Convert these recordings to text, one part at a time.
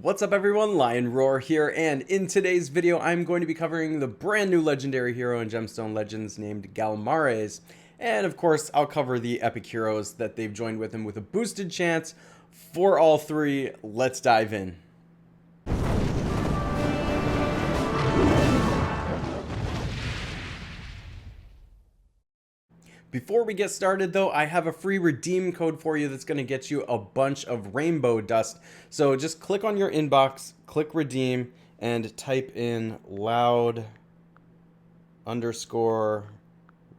What's up everyone, Lion Roar here, and in today's video I'm going to be covering the brand new legendary hero in Gemstone Legends named GALMARES, and of course I'll cover the epic heroes that they've joined with him with a boosted chance for all three. Let's dive in. Before we get started though, I have a free redeem code for you that's going to get you a bunch of rainbow dust. So just click on your inbox, click redeem, and type in loud underscore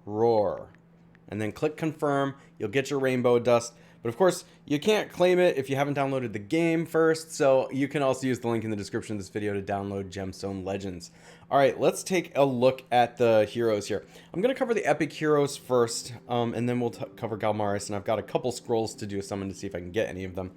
roar. And then click confirm. You'll get your rainbow dust. But of course, you can't claim it if you haven't downloaded the game first. So you can also use the link in the description of this video to download Gemstone Legends. Alright, let's take a look at the heroes here. I'm going to cover the epic heroes first, and then we'll cover GALMARES, and I've got a couple scrolls to do a summon to see if I can get any of them.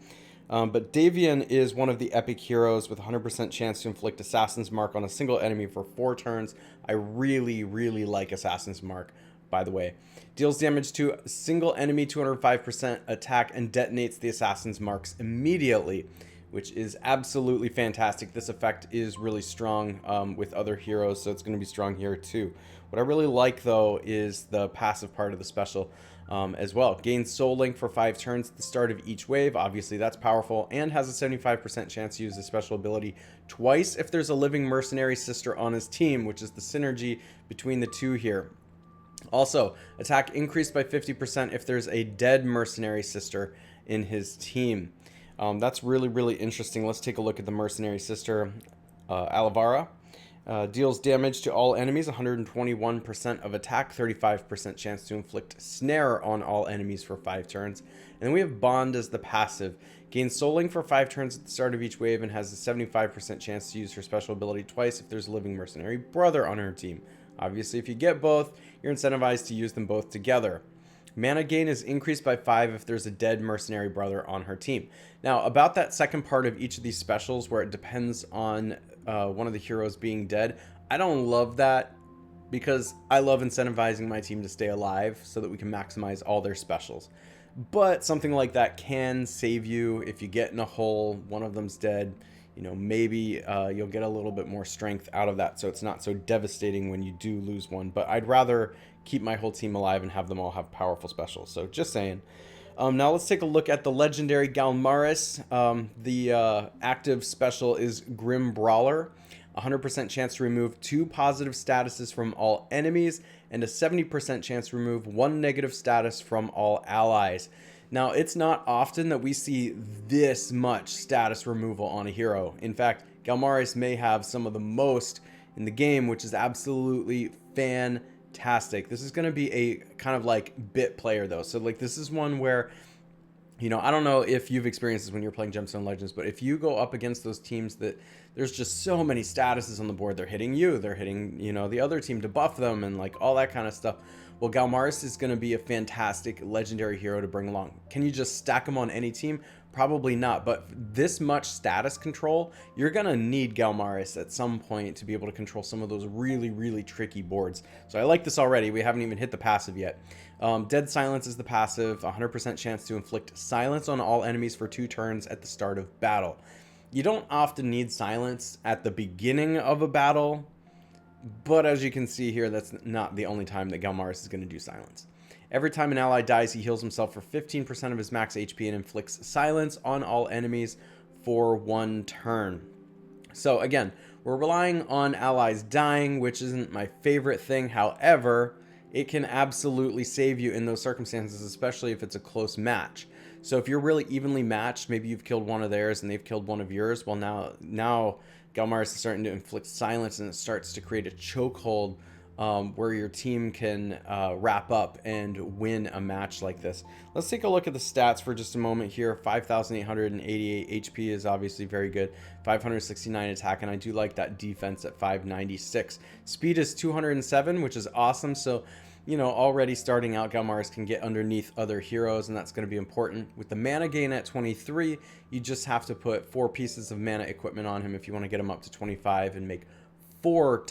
But Davion is one of the epic heroes with 100% chance to inflict Assassin's Mark on a single enemy for 4 turns. I really like Assassin's Mark, by the way. Deals damage to a single enemy, 205% attack, and detonates the Assassin's Marks immediately, which is absolutely fantastic. This effect is really strong with other heroes, so it's going to be strong here too. What I really like though is the passive part of the special as well. Gains soul link for 5 turns at the start of each wave. Obviously that's powerful, and has a 75% chance to use the special ability twice if there's a living mercenary sister on his team, which is the synergy between the two here. Also, attack increased by 50% if there's a dead mercenary sister in his team. That's really interesting. Let's take a look at the mercenary sister, Alavara. Deals damage to all enemies, 121% of attack, 35% chance to inflict snare on all enemies for 5 turns. And then we have Bond as the passive. Gains soul link for 5 turns at the start of each wave and has a 75% chance to use her special ability twice if there's a living mercenary brother on her team. Obviously, if you get both, you're incentivized to use them both together. Mana gain is increased by 5 if there's a dead mercenary brother on her team. Now, about that second part of each of these specials where it depends on one of the heroes being dead, I don't love that because I love incentivizing my team to stay alive so that we can maximize all their specials. But something like that can save you if you get in a hole, one of them's dead. You know, maybe you'll get a little bit more strength out of that, so it's not so devastating when you do lose one. But I'd rather keep my whole team alive and have them all have powerful specials. So just saying. Now let's take a look at the legendary GALMARES. The active special is Grim Brawler. 100% chance to remove 2 positive statuses from all enemies, and a 70% chance to remove 1 negative status from all allies. Now, it's not often that we see this much status removal on a hero. In fact, GALMARES may have some of the most in the game, which is absolutely fantastic. This is going to be a kind of like bit player though. So like this is one where, you know, I don't know if you've experienced this when you're playing Gemstone Legends, but if you go up against those teams that there's just so many statuses on the board, they're hitting you, they're hitting, you know, the other team to buff them and like all that kind of stuff. Well, GALMARES is going to be a fantastic legendary hero to bring along. Can you just stack him on any team? Probably not, but this much status control, you're going to need GALMARES at some point to be able to control some of those really tricky boards. So I like this already. We haven't even hit the passive yet. Dead Silence is the passive, 100% chance to inflict silence on all enemies for 2 turns at the start of battle. You don't often need silence at the beginning of a battle, but as you can see here, that's not the only time that GALMARES is going to do silence. Every time an ally dies, he heals himself for 15% of his max HP and inflicts silence on all enemies for 1 turn. So again, we're relying on allies dying, which isn't my favorite thing. However, it can absolutely save you in those circumstances, especially if it's a close match. So if you're really evenly matched, maybe you've killed one of theirs and they've killed one of yours, well now GALMARES is starting to inflict silence, and it starts to create a chokehold where your team can wrap up and win a match like this. Let's take a look at the stats for just a moment here. 5,888 HP is obviously very good. 569 attack, and I do like that defense at 596. Speed is 207, which is awesome. So, you know, already starting out, GALMARES can get underneath other heroes, and that's going to be important. With the mana gain at 23, you just have to put 4 pieces of mana equipment on him if you want to get him up to 25 and make 4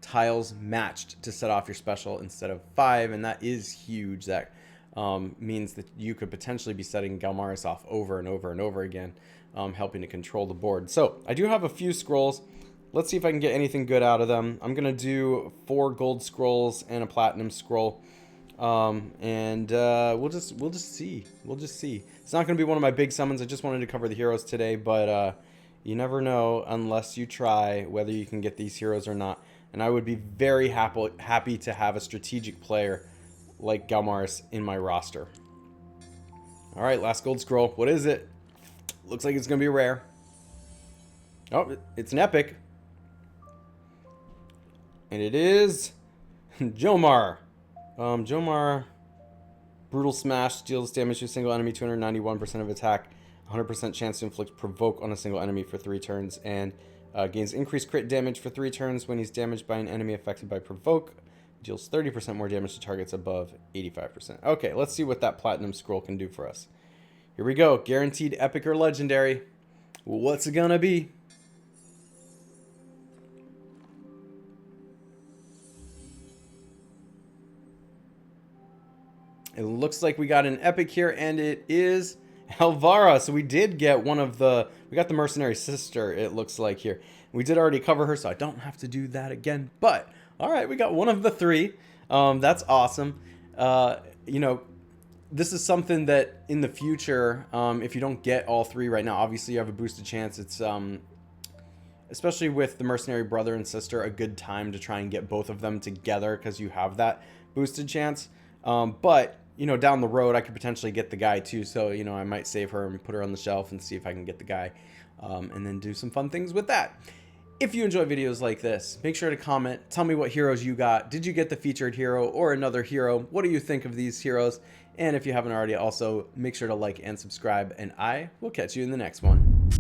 tiles matched to set off your special instead of 5, and that is huge. That means that you could potentially be setting GALMARES off over and over again. helping to control the board. So I do have a few scrolls. Let's see if I can get anything good out of them. I'm gonna do 4 gold scrolls and a platinum scroll, and we'll just see. We'll just see. It's not gonna be one of my big summons. I just wanted to cover the heroes today, but you never know unless you try whether you can get these heroes or not. And I would be very happy to have a strategic player like GALMARES in my roster. All right, last gold scroll. What is it? Looks like it's gonna be a rare. Oh, it's an epic. And it is Jomar. Jomar, brutal smash, deals damage to a single enemy, 291% of attack, 100% chance to inflict provoke on a single enemy for 3 turns, and gains increased crit damage for 3 turns when he's damaged by an enemy affected by provoke. Deals 30% more damage to targets above 85%. Okay, let's see what that platinum scroll can do for us. Here we go. Guaranteed epic or legendary. What's it gonna be? It looks like we got an epic here, and it is Elvara. So we did get we got the Mercenary sister, it looks like here. We did already cover her, so I don't have to do that again. But, all right, we got one of the 3. That's awesome. You know, this is something that in the future, if you don't get all 3 right now, obviously you have a boosted chance. It's, especially with the Mercenary brother and sister, a good time to try and get both of them together because you have that boosted chance. But you know, down the road, I could potentially get the guy too. So, you know, I might save her and put her on the shelf and see if I can get the guy, and then do some fun things with that. If you enjoy videos like this, make sure to comment. Tell me what heroes you got. Did you get the featured hero or another hero? What do you think of these heroes? And if you haven't already, also make sure to like and subscribe, and I will catch you in the next one.